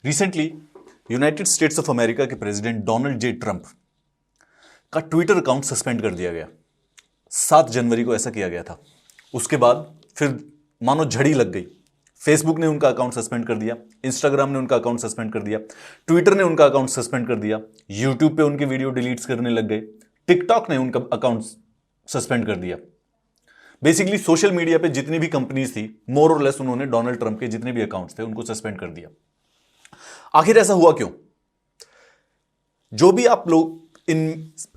Recently United states of America के president Donald J Trump का Twitter account suspend कर दिया गया। 7 जनवरी को ऐसा किया गया था। उसके बाद फिर मानो झड़ी लग गई। फेसबुक ने उनका अकाउंट सस्पेंड कर दिया, इंस्टाग्राम ने उनका अकाउंट सस्पेंड कर दिया, ट्विटर ने उनका अकाउंट सस्पेंड कर दिया, यूट्यूब पे उनकी वीडियो डिलीट्स करने लग गए, टिकटॉक ने उनका अकाउंट सस्पेंड कर दिया। बेसिकली सोशल मीडिया पे जितनी भी कंपनीज थी, मोर और लेस उन्होंने डोनाल्ड ट्रंप के जितने भी अकाउंट्स थे उनको सस्पेंड कर दिया। आखिर ऐसा हुआ क्यों? जो भी आप लोग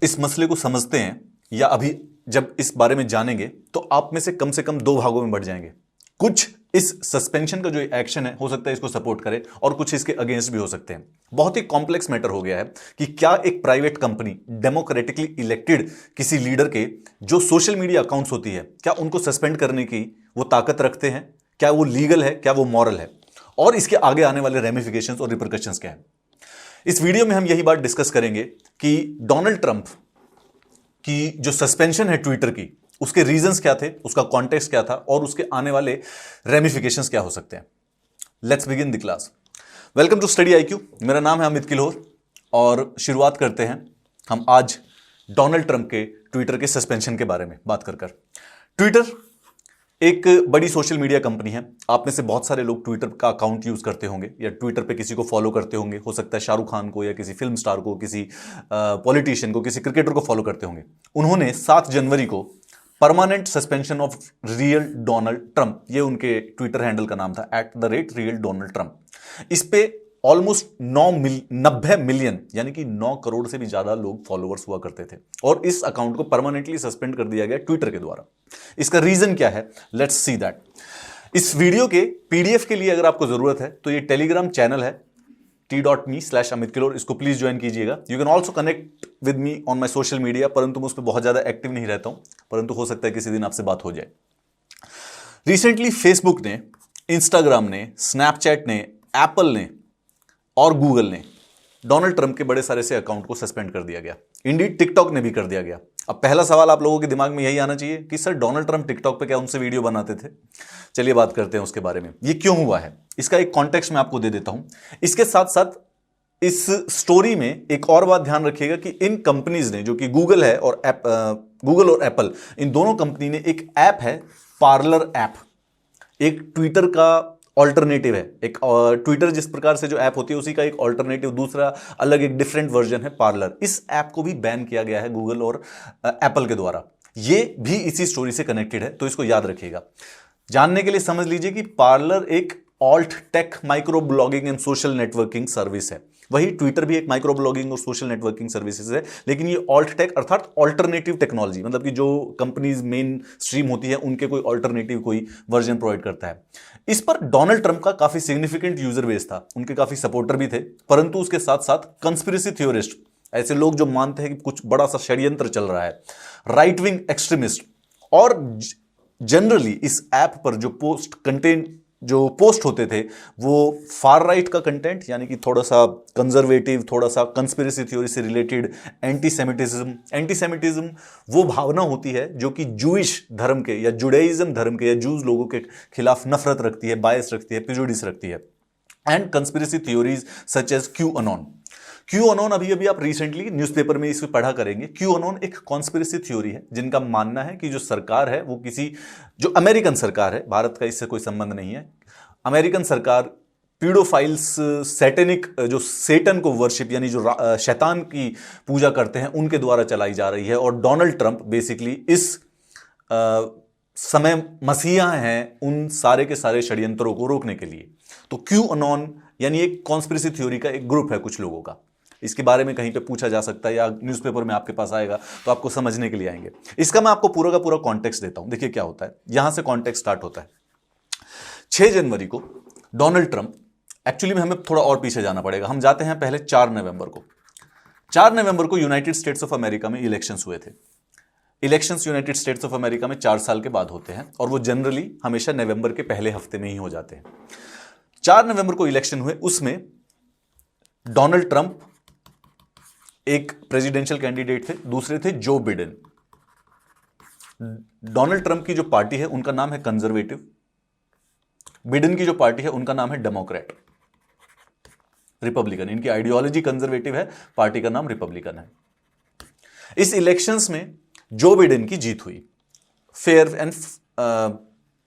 इस मसले को समझते हैं या अभी जब इस बारे में जानेंगे तो आप में से कम 2 भागों में बढ़ जाएंगे। कुछ इस सस्पेंशन का जो एक्शन है हो सकता है इसको सपोर्ट करे और कुछ इसके अगेंस्ट भी हो सकते हैं। बहुत ही कॉम्प्लेक्स मैटर हो गया है कि क्या एक प्राइवेट कंपनी डेमोक्रेटिकली इलेक्टेड किसी लीडर के जो सोशल मीडिया अकाउंट्स होती है क्या उनको सस्पेंड करने की वो ताकत रखते हैं? क्या वो लीगल है? क्या वो मॉरल है? और इसके आगे आने वाले रेमिफिकेशंस और रिपरकशंस क्या है? इस वीडियो में हम यही बात डिस्कस करेंगे कि डोनाल्ड ट्रंप की जो सस्पेंशन है ट्विटर की, उसके रीजंस क्या थे, उसका कॉन्टेक्स्ट क्या था और उसके आने वाले रेमिफिकेशंस क्या हो सकते हैं। Let's begin the class. Welcome to Study IQ. मेरा नाम है अमित किल्लोर और शुरुआत करते हैं हम आज डोनाल्ड ट्रंप के ट्विटर के सस्पेंशन के बारे में बात कर ट्विटर एक बड़ी सोशल मीडिया कंपनी है। आप में से बहुत सारे लोग ट्विटर का अकाउंट यूज करते होंगे या ट्विटर पे किसी को फॉलो करते होंगे। हो सकता है शाहरुख खान को या किसी फिल्म स्टार को, किसी पॉलिटिशियन को, किसी क्रिकेटर को फॉलो करते होंगे। उन्होंने 7 जनवरी को permanent suspension of real Donald Trump, ये उनके ट्विटर हैंडल का नाम था, @रियल डोनाल्ड ट्रंप। इस पे ऑलमोस्ट 90 मिलियन यानी कि 9 करोड़ से भी ज्यादा लोग फॉलोअर्स हुआ करते थे और इस अकाउंट को परमानेंटली सस्पेंड कर दिया गया ट्विटर के द्वारा। इसका रीजन क्या है? Let's see that. इस वीडियो के पीडीएफ के लिए अगर आपको जरूरत है तो ये टेलीग्राम चैनल है t.me/Amit Kilor, इसको प्लीज ज्वाइन कीजिएगा। You can also connect with me on my social media, परंतु मैं उस पर बहुत ज्यादा एक्टिव नहीं रहता हूं, परंतु हो सकता है किसी दिन आपसे बात हो जाए। रिसेंटली फेसबुक ने, इंस्टाग्राम ने, स्नैपचैट ने, एप्पल ने और गूगल ने डोनाल्ड ट्रंप के बड़े सारे से अकाउंट को सस्पेंड कर दिया गया। इंडीड टिकटॉक ने भी कर दिया गया। अब पहला सवाल आप लोगों के दिमाग में यही आना चाहिए कि सर डोनाल्ड ट्रंप टिकटॉक पे क्या उनसे वीडियो बनाते थे? चलिए बात करते हैं उसके बारे में। ये क्यों हुआ है इसका एक कॉन्टेक्स्ट मैं आपको दे देता हूं। इसके साथ साथ इस स्टोरी में एक और बात ध्यान रखिएगा कि इन कंपनीज ने, जो कि गूगल है और गूगल और एप्पल, इन दोनों कंपनी ने एक ऐप है, पार्लर ऐप, एक ट्विटर का ऑल्टरनेटिव है। एक ट्विटर जिस प्रकार से जो ऐप होती है उसी का एक ऑल्टरनेटिव, दूसरा अलग एक डिफरेंट वर्जन है पार्लर। इस ऐप को भी बैन किया गया है गूगल और एप्पल के द्वारा। ये भी इसी स्टोरी से कनेक्टेड है, तो इसको याद रखिएगा। जानने के लिए समझ लीजिए कि पार्लर एक alt tech micro blogging and social networking service है। वही ट्विटर भी एक माइक्रो ब्लॉगिंग और सोशल नेटवर्किंग सर्विसेज है, लेकिन ये ऑल्ट टेक अर्थात ऑल्टरनेटिव टेक्नोलॉजी, मतलब कि जो कंपनीज मेन स्ट्रीम होती है उनके कोई ऑल्टरनेटिव कोई वर्जन प्रोवाइड करता है। इस पर डोनाल्ड ट्रंप का काफी सिग्निफिकेंट यूजर बेस था, उनके काफी सपोर्टर भी थे, परंतु उसके साथ साथ कंस्पिरेसी थ्योरिस्ट, ऐसे लोग जो मानते हैं कि कुछ बड़ा सा षड्यंत्र चल रहा है, राइट विंग एक्सट्रीमिस्ट, और जनरली इस ऐप पर जो पोस्ट होते थे वो फार राइट का कंटेंट, यानी कि थोड़ा सा कंजर्वेटिव, थोड़ा सा कंस्पिरेसी थ्योरी से रिलेटेड, एंटीसेमिटिज्म वो भावना होती है जो कि जूइश धर्म के या जुडाइज्म धर्म के या जूज लोगों के खिलाफ नफरत रखती है, बायस रखती है, प्रेजुडिस रखती है। And conspiracy theories such as QAnon अभी आप रिसेंटली न्यूज़पेपर में इसको पढ़ा करेंगे। क्यूअनॉन एक कॉन्स्पिरेसी थ्योरी है जिनका मानना है कि जो सरकार है वो जो अमेरिकन सरकार है, भारत का इससे कोई संबंध नहीं है, अमेरिकन सरकार पीडोफाइल्स, सैटेनिक, जो सेटन को वर्शिप यानी जो शैतान की पूजा करते हैं उनके द्वारा चलाई जा रही है। और डोनाल्ड ट्रंप बेसिकली इस समय मसीहा हैं उन सारे के सारे षड्यंत्रों को रोकने के लिए। तो क्यूअनॉन यानी एक कॉन्स्पिरेसी थ्योरी का एक ग्रुप है कुछ लोगों का। इसके बारे में कहीं पे पूछा जा सकता है या न्यूज़पेपर में आपके पास आएगा तो आपको समझने के लिए आएंगे। इसका मैं आपको पूरा का पूरा कॉन्टेक्स्ट देता हूं। देखिए क्या होता है, यहां से कॉन्टेक्स्ट स्टार्ट होता है। 6 जनवरी को डोनाल्ड ट्रंप, एक्चुअली में हमें थोड़ा और पीछे जाना पड़ेगा, हम जाते हैं पहले 4 नवंबर को। 4 नवंबर को यूनाइटेड स्टेट्स ऑफ अमेरिका में इलेक्शंस हुए थे। Elections United states of America में 4 साल के बाद होते हैं और वो जनरली हमेशा नवंबर के पहले हफ्ते में ही हो जाते हैं। 4 नवंबर को इलेक्शन हुए, उसमें डोनाल्ड ट्रंप एक प्रेसिडेंशियल कैंडिडेट थे, दूसरे थे जो बिडेन। डोनाल्ड ट्रंप की जो पार्टी है उनका नाम है कंजर्वेटिव, बिडेन की जो पार्टी है उनका नाम है डेमोक्रेट। रिपब्लिकन, इनकी आइडियोलॉजी कंजर्वेटिव है, पार्टी का नाम रिपब्लिकन है। इस इलेक्शंस में जो बिडेन की जीत हुई फेयर एंड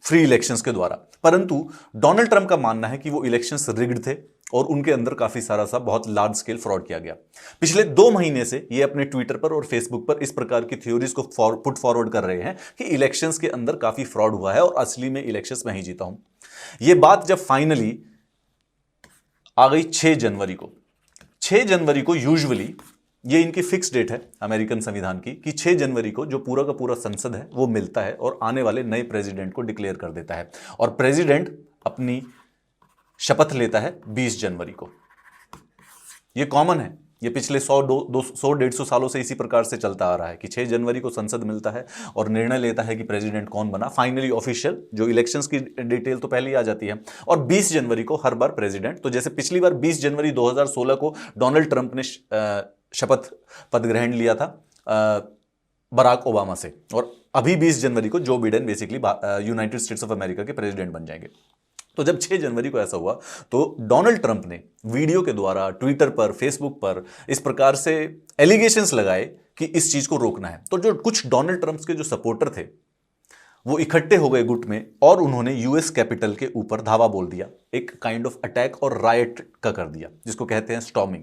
फ्री इलेक्शंस के द्वारा, परंतु डोनाल्ड ट्रंप का मानना है कि वो इलेक्शंस रिग्ड थे और उनके अंदर काफी सारा सा बहुत लार्ज स्केल फ्रॉड किया गया। पिछले 2 महीने से ये अपने ट्विटर पर और फेसबुक पर इस प्रकार की थ्योरीज को पुट फॉरवर्ड कर रहे हैं कि इलेक्शंस के अंदर काफी फ्रॉड हुआ है और असली में इलेक्शंस मैं ही जीता हूं। ये बात जब फाइनली आ गई 6 जनवरी को, 6 जनवरी को यूजुअली ये इनकी फिक्स डेट है अमेरिकन संविधान की कि 6 जनवरी को जो पूरा का पूरा संसद है वो मिलता है और आने वाले नए प्रेसिडेंट को डिक्लेयर कर देता है और प्रेसिडेंट अपनी शपथ लेता है 20 जनवरी को। ये कॉमन है, ये पिछले 100-150 सालों से इसी प्रकार से चलता आ रहा है कि 6 जनवरी को संसद मिलता है और निर्णय लेता है कि प्रेसिडेंट कौन बना। फाइनली ऑफिशियल जो इलेक्शंस की डिटेल तो पहले ही आ जाती है और 20 जनवरी को हर बार प्रेसिडेंट, तो जैसे पिछली बार 20 जनवरी 2016 को डोनाल्ड ट्रंप ने शपथ पद ग्रहण लिया था बराक ओबामा से, और अभी 20 जनवरी को Joe Biden basically United states of America के प्रेसिडेंट बन जाएंगे। तो जब 6 जनवरी को ऐसा हुआ तो डोनाल्ड ट्रंप ने वीडियो के द्वारा ट्विटर पर, फेसबुक पर इस प्रकार से एलिगेशंस लगाए कि इस चीज को रोकना है। तो जो कुछ डोनाल्ड ट्रंप के जो सपोर्टर थे वो इकट्ठे हो गए गुट में और उन्होंने यूएस कैपिटल के ऊपर धावा बोल दिया, एक काइंड ऑफ अटैक और रायट का कर दिया जिसको कहते हैं स्टॉर्मिंग।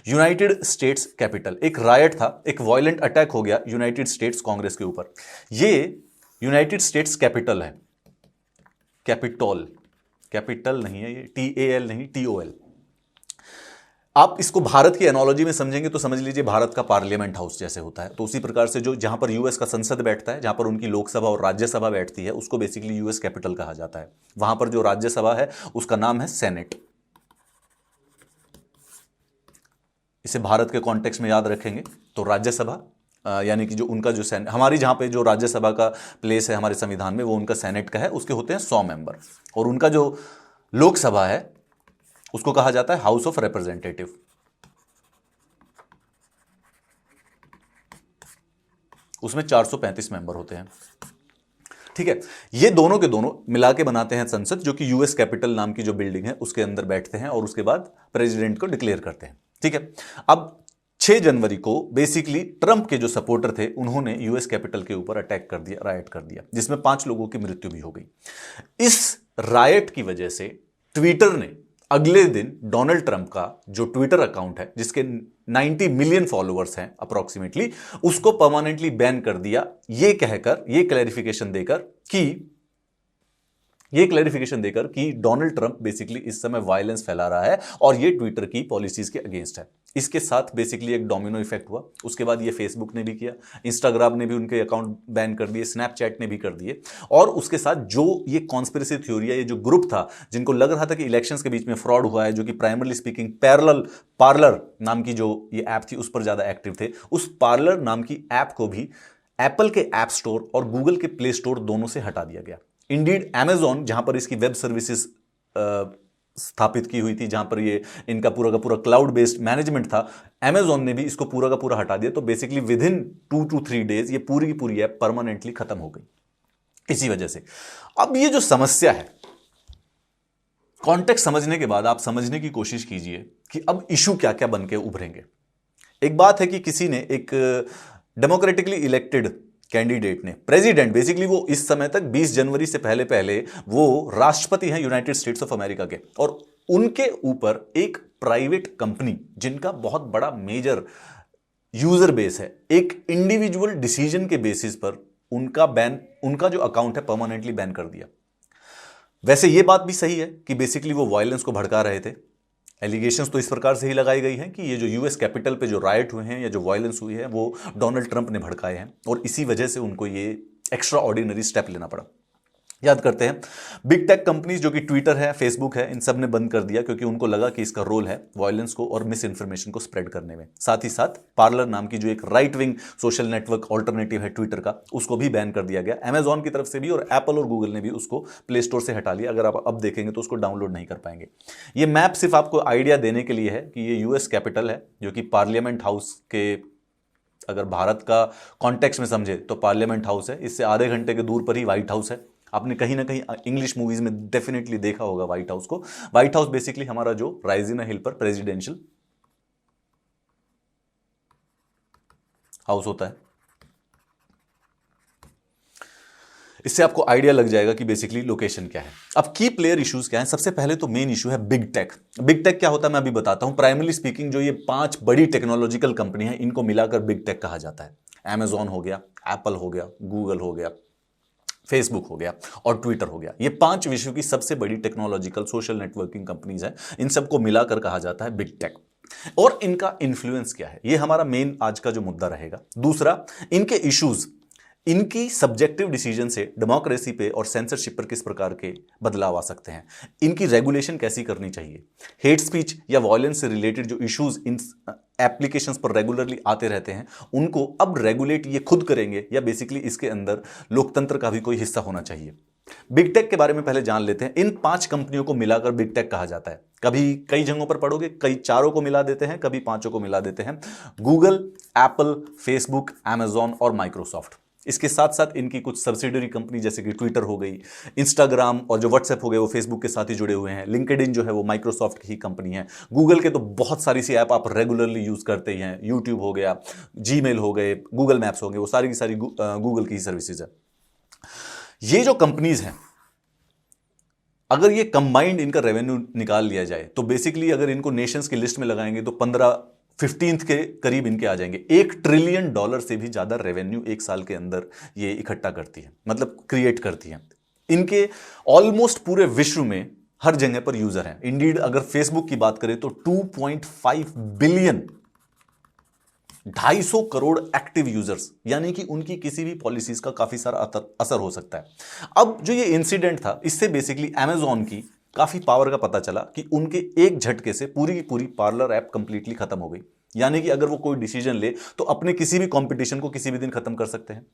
यूनाइटेड स्टेट्स कैपिटल एक रायट था, एक वायलेंट अटैक हो गया यूनाइटेड स्टेट्स कांग्रेस के ऊपर। ये यूनाइटेड स्टेट्स कैपिटल है, कैपिटल, कैपिटल नहीं है ये, TAL नहीं, TOL। आप इसको भारत की एनालॉजी में समझेंगे तो समझ लीजिए भारत का पार्लियामेंट हाउस जैसे होता है, तो उसी प्रकार से जो जहां पर यूएस का संसद बैठता है, जहां पर उनकी लोकसभा और राज्यसभा बैठती है, उसको बेसिकली यूएस कैपिटल कहा जाता है। वहां पर जो राज्यसभा है उसका नाम है सेनेट। इसे भारत के कॉन्टेक्स्ट में याद रखेंगे तो राज्यसभा यानी कि जो उनका जो हमारी जहां पे जो राज्यसभा का प्लेस है हमारे संविधान में वो उनका सेनेट का है, उसके होते हैं 100 मेंबर, और उनका जो लोकसभा है उसको कहा जाता है हाउस ऑफ रिप्रेजेंटेटिव। उसमें 435 मेंबर होते हैं। ठीक है, ये दोनों के दोनों मिला के बनाते हैं संसद, जो कि यूएस कैपिटल नाम की जो बिल्डिंग है उसके अंदर बैठते हैं और उसके बाद प्रेसिडेंट को डिक्लेयर करते हैं। ठीक है, अब 6 जनवरी को बेसिकली ट्रंप के जो सपोर्टर थे उन्होंने यूएस कैपिटल के ऊपर अटैक कर दिया, रायट कर दिया, जिसमें 5 लोगों की मृत्यु भी हो गई। इस रायट की वजह से ट्विटर ने अगले दिन डोनाल्ड ट्रंप का जो ट्विटर अकाउंट है जिसके 90 मिलियन फॉलोअर्स हैं अप्रोक्सीमेटली, उसको परमानेंटली बैन कर दिया, ये कहकर, ये क्लैरिफिकेशन देकर कि डोनाल्ड ट्रंप बेसिकली इस समय वायलेंस फैला रहा है और ये ट्विटर की पॉलिसीज के अगेंस्ट है। इसके साथ बेसिकली एक डोमिनो इफेक्ट हुआ। उसके बाद ये फेसबुक ने भी किया, इंस्टाग्राम ने भी उनके अकाउंट बैन कर दिए, स्नैपचैट ने भी कर दिए, और उसके साथ जो ये कॉन्स्पिरेसी थ्योरी है, ये जो ग्रुप था जिनको लग रहा था कि इलेक्शंस के बीच में फ्रॉड हुआ है, जो कि प्राइमरली स्पीकिंग पार्लर नाम की जो ये ऐप थी उस पर ज्यादा एक्टिव थे, उस पार्लर नाम की ऐप को भी एप्पल के ऐप स्टोर और गूगल के प्ले स्टोर दोनों से हटा दिया गया। इंडीड अमेजॉन जहां पर इसकी वेब सर्विसेज स्थापित की हुई थी, जहां पर ये इनका पूरा का पूरा क्लाउड बेस्ड मैनेजमेंट था, अमेजॉन ने भी इसको पूरा का पूरा हटा दिया। तो basically with in 2 to 3 days ये पूरी की पूरी ऐप परमानेंटली खत्म हो गई इसी वजह से। अब ये जो समस्या है, कॉन्टेक्स्ट समझने के बाद आप समझने की कोशिश कीजिए कि अब इशू क्या क्या बन के उभरेंगे। एक बात है कि किसी ने, एक डेमोक्रेटिकली इलेक्टेड कैंडिडेट ने, प्रेसिडेंट बेसिकली वो इस समय तक 20 जनवरी से पहले वो राष्ट्रपति हैं यूनाइटेड स्टेट्स ऑफ अमेरिका के, और उनके ऊपर एक प्राइवेट कंपनी जिनका बहुत बड़ा मेजर यूजर बेस है, एक इंडिविजुअल डिसीजन के बेसिस पर उनका जो अकाउंट है परमानेंटली बैन कर दिया। वैसे ये बात भी सही है कि बेसिकली वो वायलेंस को भड़का रहे थे। एलिगेशंस तो इस प्रकार से ही लगाई गई हैं कि ये जो यूएस कैपिटल पे जो राइट हुए हैं या जो वायलेंस हुई है वो डोनाल्ड ट्रंप ने भड़काए हैं, और इसी वजह से उनको ये एक्स्ट्रा ऑर्डिनरी स्टेप लेना पड़ा। याद करते हैं, बिग टेक कंपनीज जो कि ट्विटर है, फेसबुक है, इन सब ने बंद कर दिया क्योंकि उनको लगा कि इसका रोल है वायलेंस को और मिस इन्फॉर्मेशन को स्प्रेड करने में। साथ ही साथ पार्लर नाम की जो एक right wing social network alternative है ट्विटर का, उसको भी बैन कर दिया गया अमेजॉन की तरफ से भी, और एप्पल और गूगल ने भी उसको प्ले स्टोर से हटा लिया। अगर आप अब देखेंगे तो उसको डाउनलोड नहीं कर पाएंगे। ये मैप सिर्फ आपको आइडिया देने के लिए है कि ये यूएस कैपिटल है, जो कि पार्लियामेंट हाउस के, अगर भारत का कॉन्टेक्स्ट में समझे तो पार्लियामेंट हाउस है, इससे आधे घंटे के दूर पर ही व्हाइट हाउस है, आपने कहीं ना कहीं इंग्लिश मूवीज में डेफिनेटली देखा होगा व्हाइट हाउस को। व्हाइट हाउस बेसिकली हमारा जो राइजिना हिल पर प्रेसिडेंशियल हाउस होता है। इससे आपको आइडिया लग जाएगा कि बेसिकली लोकेशन क्या है। अब की प्लेयर इश्यूज क्या है? सबसे पहले तो मेन इशू है बिग टेक। बिग टेक क्या होता है मैं अभी बताता हूं। प्राइमरली स्पीकिंग जो ये 5 बड़ी टेक्नोलॉजिकल कंपनी है इनको मिलाकर बिग टेक कहा जाता है। Amazon हो गया, एप्पल हो गया, गूगल हो गया, फेसबुक हो गया और ट्विटर हो गया। ये 5 विश्व की सबसे बड़ी टेक्नोलॉजिकल सोशल नेटवर्किंग कंपनीज हैं। इन सबको मिलाकर कहा जाता है बिग टेक। और इनका इन्फ्लुएंस क्या है, ये हमारा मेन आज का जो मुद्दा रहेगा। दूसरा, इनके इश्यूज, इनकी सब्जेक्टिव डिसीजन से डेमोक्रेसी पे और सेंसरशिप पर किस प्रकार के बदलाव आ सकते हैं, इनकी रेगुलेशन कैसी करनी चाहिए, हेट स्पीच या वायलेंस से रिलेटेड जो इश्यूज इन एप्लीकेशंस पर रेगुलरली आते रहते हैं उनको अब रेगुलेट ये खुद करेंगे या बेसिकली इसके अंदर लोकतंत्र का भी कोई हिस्सा होना चाहिए। बिग टेक के बारे में पहले जान लेते हैं। इन 5 कंपनियों को मिलाकर बिग टेक कहा जाता है। कभी कई जगहों पर पढ़ोगे, कई चारों को मिला देते हैं, कभी 5 को मिला देते हैं। गूगल, एप्पल, फेसबुक, Amazon और माइक्रोसॉफ्ट। इसके साथ साथ इनकी कुछ सब्सिडरी कंपनी जैसे कि ट्विटर हो गई, इंस्टाग्राम और जो व्हाट्सएप हो गए वो फेसबुक के साथ ही जुड़े हुए हैं। लिंक्डइन जो है वो माइक्रोसॉफ्ट की ही कंपनी है। गूगल के तो बहुत सारी सी ऐप आप रेगुलरली यूज करते ही हैं। यूट्यूब हो गया, जीमेल हो गए, गूगल मैप्स हो गए, वो सारी की सारी गूगल की ही सर्विसेज है। ये जो कंपनीज हैं, अगर ये कंबाइंड इनका रेवेन्यू निकाल लिया जाए तो बेसिकली अगर इनको नेशंस की लिस्ट में लगाएंगे तो 15th के करीब इनके आ जाएंगे। $1 ट्रिलियन से भी ज्यादा रेवेन्यू एक साल के अंदर ये इकट्ठा करती है, मतलब क्रिएट करती है। इनके ऑलमोस्ट पूरे विश्व में हर जगह पर यूजर हैं। इंडीड अगर फेसबुक की बात करें तो 2.5 बिलियन, 250 करोड़ एक्टिव यूजर्स, यानी कि उनकी किसी भी पॉलिसीज का काफी सारा असर हो सकता है। अब जो ये इंसिडेंट था इससे बेसिकली Amazon की काफी पावर का पता चला कि उनके एक झटके से पूरी की पूरी पार्लर ऐप कंप्लीटली खत्म हो गई। यानी कि अगर वो कोई डिसीजन ले तो अपने किसी भी कंपटीशन को किसी भी दिन खत्म कर सकते हैं।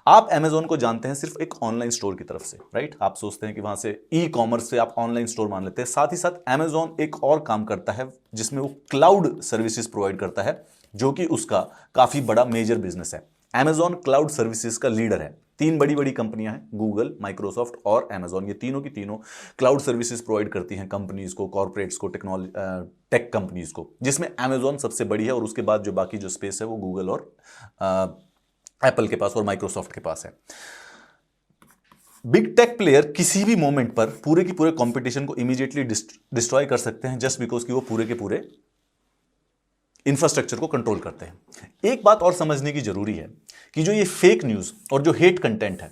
आप Amazon को जानते हैं सिर्फ एक ऑनलाइन स्टोर की तरफ से, राइट? आप सोचते हैं कि वहां से ई कॉमर्स से आप ऑनलाइन स्टोर मान लेते हैं। साथ ही साथ Amazon एक और काम करता है जिसमें वो क्लाउड सर्विसेज प्रोवाइड करता है, जो कि उसका काफी बड़ा मेजर बिजनेस है। Amazon क्लाउड सर्विसेज का लीडर है। 3 बड़ी बड़ी कंपनियां हैं, गूगल, माइक्रोसॉफ्ट और Amazon। ये तीनों की तीनों क्लाउड सर्विसेज प्रोवाइड करती हैं कंपनीज को, कॉर्पोरेट्स को, टेक कंपनीज को, जिसमें Amazon सबसे बड़ी है और उसके बाद जो बाकी जो स्पेस है वो गूगल और एप्पल के पास और माइक्रोसॉफ्ट के पास है। बिग टेक प्लेयर किसी भी मोमेंट पर पूरे की पूरे कंपटीशन को इमीडिएटली डिस्ट्रॉय कर सकते हैं, जस्ट बिकॉज कि वो पूरे के पूरे इंफ्रास्ट्रक्चर को कंट्रोल करते हैं। एक बात और समझने की जरूरी है कि जो ये फेक न्यूज और जो हेट कंटेंट है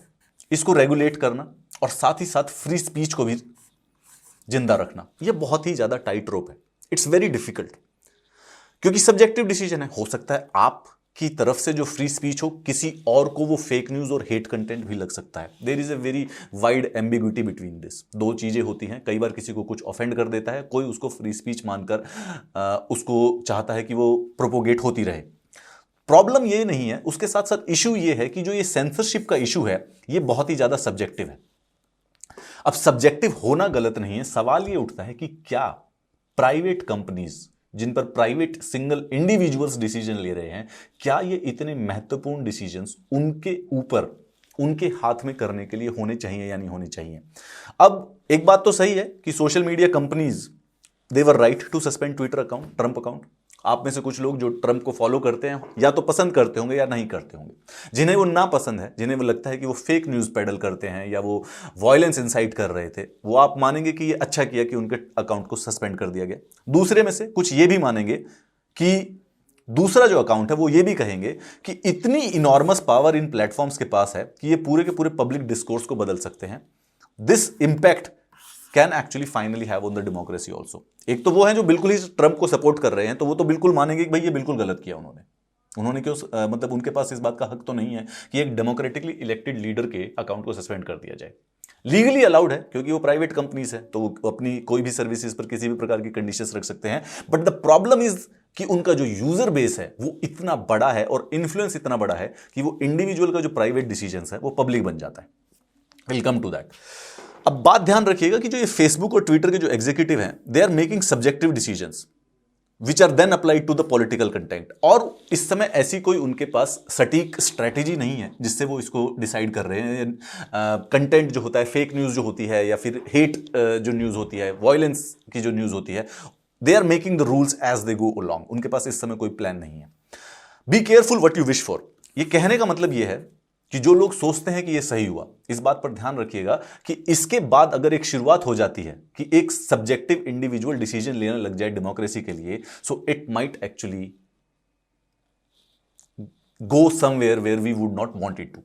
इसको रेगुलेट करना और साथ ही साथ फ्री स्पीच को भी जिंदा रखना, यह बहुत ही ज्यादा टाइट रोप है। इट्स वेरी डिफिकल्ट, क्योंकि सब्जेक्टिव डिसीजन है। हो सकता है आप की तरफ से जो फ्री स्पीच हो किसी और को वो फेक न्यूज और हेट कंटेंट भी लग सकता है। There is a very wide ambiguity between this. 2 चीजें होती हैं। कई बार किसी को कुछ ऑफेंड कर देता है, कोई उसको फ्री स्पीच मानकर उसको चाहता है कि वो प्रोपोगेट होती रहे। प्रॉब्लम ये नहीं है, उसके साथ साथ इशू ये है कि जो ये सेंसरशिप का इशू है ये बहुत ही ज्यादा सब्जेक्टिव है। अब सब्जेक्टिव होना गलत नहीं है, सवाल ये उठता है कि क्या प्राइवेट कंपनीज जिन पर प्राइवेट सिंगल इंडिविजुअल्स डिसीजन ले रहे हैं, क्या ये इतने महत्वपूर्ण डिसीजंस उनके ऊपर, उनके हाथ में करने के लिए होने चाहिए या नहीं होने चाहिए? अब एक बात तो सही है कि social media companies they were right to suspend Twitter account, Trump account. आप में से कुछ लोग जो ट्रंप को फॉलो करते हैं या तो पसंद करते होंगे या नहीं करते होंगे। जिन्हें वो ना पसंद है, जिन्हें वो लगता है कि वो फेक न्यूज पेडल करते हैं या वो वायलेंस इंसाइट कर रहे थे, वो आप मानेंगे कि ये अच्छा किया कि उनके अकाउंट को सस्पेंड कर दिया गया। दूसरे में से कुछ ये भी मानेंगे कि दूसरा जो अकाउंट है वो ये भी कहेंगे कि इतनी इनॉर्मस पावर इन प्लेटफॉर्म्स के पास है कि ये पूरे के पूरे पब्लिक डिस्कोर्स को बदल सकते हैं। This impact can actually finally have on the democracy also. एक तो वो है जो बिल्कुल ही ट्रंप को सपोर्ट कर रहे हैं, तो वो तो बिल्कुल मानेंगे कि भाई ये बिल्कुल गलत किया उन्होंने क्यों, मतलब उनके पास इस बात का हक तो नहीं है कि एक डेमोक्रेटिकली इलेक्टेड लीडर के अकाउंट को सस्पेंड कर दिया जाए। लीगली अलाउड है क्योंकि वो प्राइवेट कंपनीज है, तो वो अपनी कोई भी सर्विसेज पर किसी भी प्रकार की कंडीशंस रख सकते हैं। बट द प्रॉब्लम इज कि उनका जो यूजर बेस है वो इतना बड़ा है और इन्फ्लुएंस इतना बड़ा है कि वो इंडिविजुअल का जो प्राइवेट डिसीजंस है वो पब्लिक बन जाता है। Will come to that. अब बात ध्यान रखिएगा कि जो ये फेसबुक और ट्विटर के जो एग्जीक्यूटिव हैं, they are making subjective decisions. Which are then applied to the political content. और इस समय ऐसी कोई उनके पास सटीक स्ट्रैटेजी नहीं है जिससे वो इसको डिसाइड कर रहे हैं। कंटेंट जो होता है, फेक न्यूज़ जो होती है या फिर हेट जो न्यूज़ होती है, वायलेंस की जो न्यूज़ होती है, they are making the rules as they go along. उनके पास इस समय कोई प्लान नहीं है। Be careful what you wish for, ये कहने का मतलब ये है कि जो लोग सोचते हैं कि ये सही हुआ, इस बात पर ध्यान रखिएगा कि इसके बाद अगर एक शुरुआत हो जाती है कि एक सब्जेक्टिव इंडिविजुअल डिसीजन लेने लग जाए डेमोक्रेसी के लिए, so it might actually go somewhere where we would not want it to.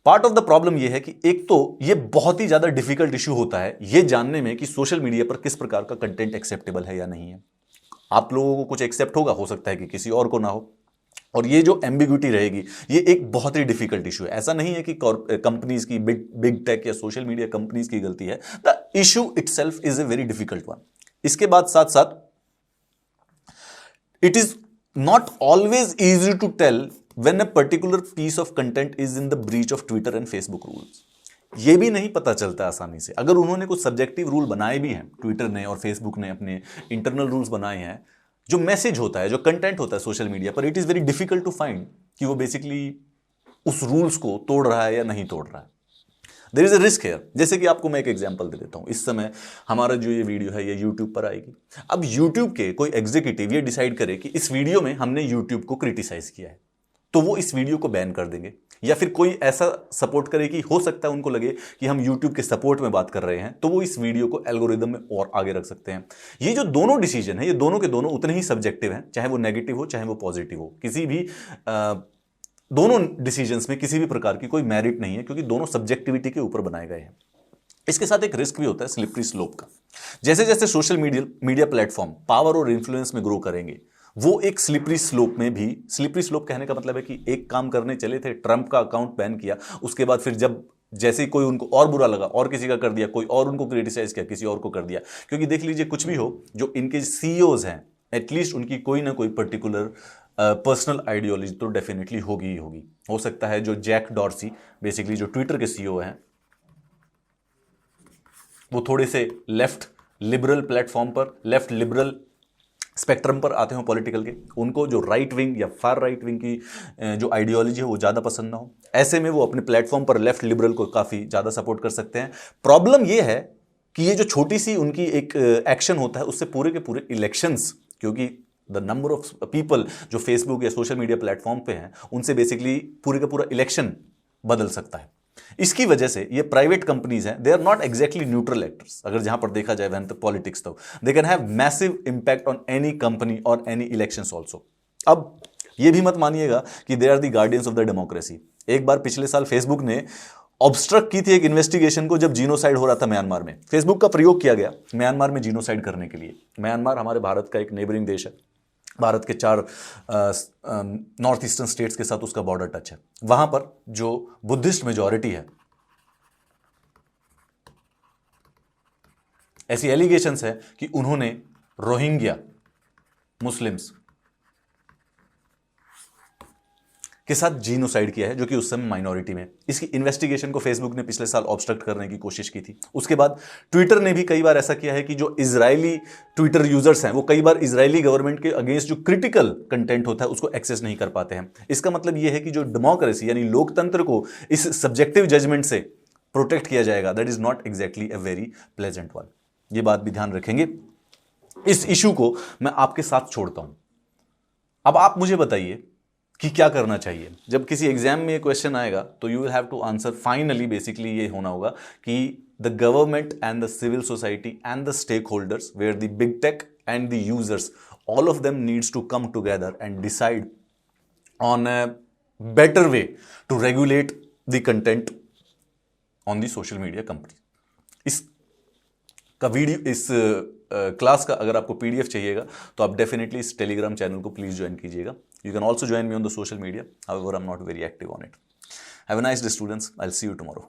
Part of the problem यह है कि एक तो ये बहुत ही ज्यादा डिफिकल्ट इश्यू होता है ये जानने में कि सोशल मीडिया पर किस प्रकार का कंटेंट एक्सेप्टेबल है या नहीं है। आप लोगों को कुछ एक्सेप्ट होगा, हो सकता है कि किसी और को ना हो, और ये जो एम्बिग्यूटी रहेगी ये एक बहुत ही डिफिकल्ट इशू है। ऐसा नहीं है कि कंपनीज की, बिग टेक या सोशल मीडिया कंपनीज की गलती है। The issue itself is a very difficult one. इसके बाद साथ साथ it is not always easy to tell when a particular piece of content is in the breach of Twitter and Facebook rules. ये भी नहीं पता चलता आसानी से। अगर उन्होंने कुछ सब्जेक्टिव रूल बनाए भी हैं, ट्विटर ने और फेसबुक ने अपने इंटरनल रूल्स बनाए हैं, जो मैसेज होता है, जो कंटेंट होता है सोशल मीडिया पर, it is very difficult to find कि वो बेसिकली उस रूल्स को तोड़ रहा है या नहीं तोड़ रहा है। There is a risk here. जैसे कि आपको मैं एक एग्जांपल दे देता हूं। इस समय हमारा जो ये वीडियो है ये यूट्यूब पर आएगी। अब यूट्यूब के कोई एग्जीक्यूटिव ये डिसाइड करे कि इस वीडियो में हमने यूट्यूब को क्रिटिसाइज किया है, तो वो इस वीडियो को बैन कर देंगे। या फिर कोई ऐसा सपोर्ट करे कि हो सकता है उनको लगे कि हम YouTube के सपोर्ट में बात कर रहे हैं, तो वो इस वीडियो को एल्गोरिदम में और आगे रख सकते हैं। ये जो दोनों डिसीजन है, ये दोनों के दोनों उतने ही सब्जेक्टिव हैं, चाहे वो नेगेटिव हो चाहे वो पॉजिटिव हो। किसी भी दोनों डिसीजंस में किसी भी प्रकार की कोई मेरिट नहीं है, क्योंकि दोनों सब्जेक्टिविटी के ऊपर बनाए गए हैं। इसके साथ एक रिस्क भी होता है स्लिपरी स्लोप का। जैसे जैसे सोशल मीडिया प्लेटफॉर्म पावर और इन्फ्लुएंस में ग्रो करेंगे, वो एक स्लिपरी स्लोप में भी, स्लिपरी स्लोप कहने का मतलब है कि एक काम करने चले थे, ट्रंप का अकाउंट बैन किया, उसके बाद फिर जब जैसे ही कोई उनको और बुरा लगा और किसी का कर दिया, कोई और उनको क्रिटिसाइज किया, किसी और को कर दिया। क्योंकि देख लीजिए, कुछ भी हो, जो इनके सीईओज हैं, एटलीस्ट उनकी कोई ना कोई पर्टिकुलर पर्सनल आइडियोलॉजी तो डेफिनेटली होगी ही होगी। हो सकता है जो जैक डॉर्सी, बेसिकली जो ट्विटर के सीईओ हैं, वो थोड़े से लेफ्ट लिबरल प्लेटफॉर्म पर, लेफ्ट लिबरल स्पेक्ट्रम पर आते हो पॉलिटिकल के, उनको जो राइट विंग या फार राइट विंग की जो आइडियोलॉजी है वो ज़्यादा पसंद ना हो। ऐसे में वो अपने प्लेटफॉर्म पर लेफ्ट लिबरल को काफ़ी ज़्यादा सपोर्ट कर सकते हैं। प्रॉब्लम ये है कि ये जो छोटी सी उनकी एक एक्शन होता है, उससे पूरे के पूरे इलेक्शंस, क्योंकि द नंबर ऑफ पीपल जो फेसबुक या सोशल मीडिया प्लेटफॉर्म पे हैं, उनसे बेसिकली पूरे का पूरा इलेक्शन बदल सकता है। इसकी वजह से ये प्राइवेट कंपनीज हैं, they are not exactly neutral actors. अगर जहां पर देखा जाए व्हेन द पॉलिटिक्स, तो they can have massive impact on any company और एनी इलेक्शंस आल्सो। अब ये भी मत मानिएगा कि they are the guardians of the democracy. एक बार पिछले साल फेसबुक ने ऑब्स्ट्रक्ट की थी एक इन्वेस्टिगेशन को, जब जीनोसाइड हो रहा था म्यांमार में। फेसबुक का प्रयोग किया गया म्यांमार में जीनोसाइड करने के लिए। म्यांमार हमारे भारत का एक नेबरिंग देश है। भारत के 4 नॉर्थ ईस्टर्न स्टेट्स के साथ उसका बॉर्डर टच है। वहां पर जो बुद्धिस्ट मेजॉरिटी है, ऐसी एलिगेशंस है कि उन्होंने रोहिंग्या मुस्लिम्स के साथ जीनोसाइड किया है, जो कि उस समय माइनॉरिटी में। इसकी इन्वेस्टिगेशन को फेसबुक ने पिछले साल ऑब्स्ट्रक्ट करने की कोशिश की थी। उसके बाद ट्विटर ने भी कई बार ऐसा किया है कि जो इजरायली ट्विटर यूजर्स हैं, वो कई बार इजरायली गवर्नमेंट के अगेंस्ट जो क्रिटिकल कंटेंट होता है उसको एक्सेस नहीं कर पाते हैं। इसका मतलब यह है कि जो डेमोक्रेसी यानी लोकतंत्र को इस सब्जेक्टिव जजमेंट से प्रोटेक्ट किया जाएगा, that is not exactly a very pleasant one. ये बात भी ध्यान रखेंगे। इस इशू को मैं आपके साथ छोड़ता हूं। अब आप मुझे बताइए कि क्या करना चाहिए। जब किसी एग्जाम में ये क्वेश्चन आएगा तो you will have to answer finally, basically ये होना होगा कि the government and the civil society and the stakeholders, where the big tech and the users, all of them needs to come together and decide on a better way to regulate the content on the social media company. इस का video, इस class का अगर आपको PDF चाहिएगा तो आप definitely इस टेलीग्राम चैनल को प्लीज ज्वाइन कीजिएगा। You can also join me on the social media. However, I'm not very active on it. Have a nice day, students. I'll see you tomorrow.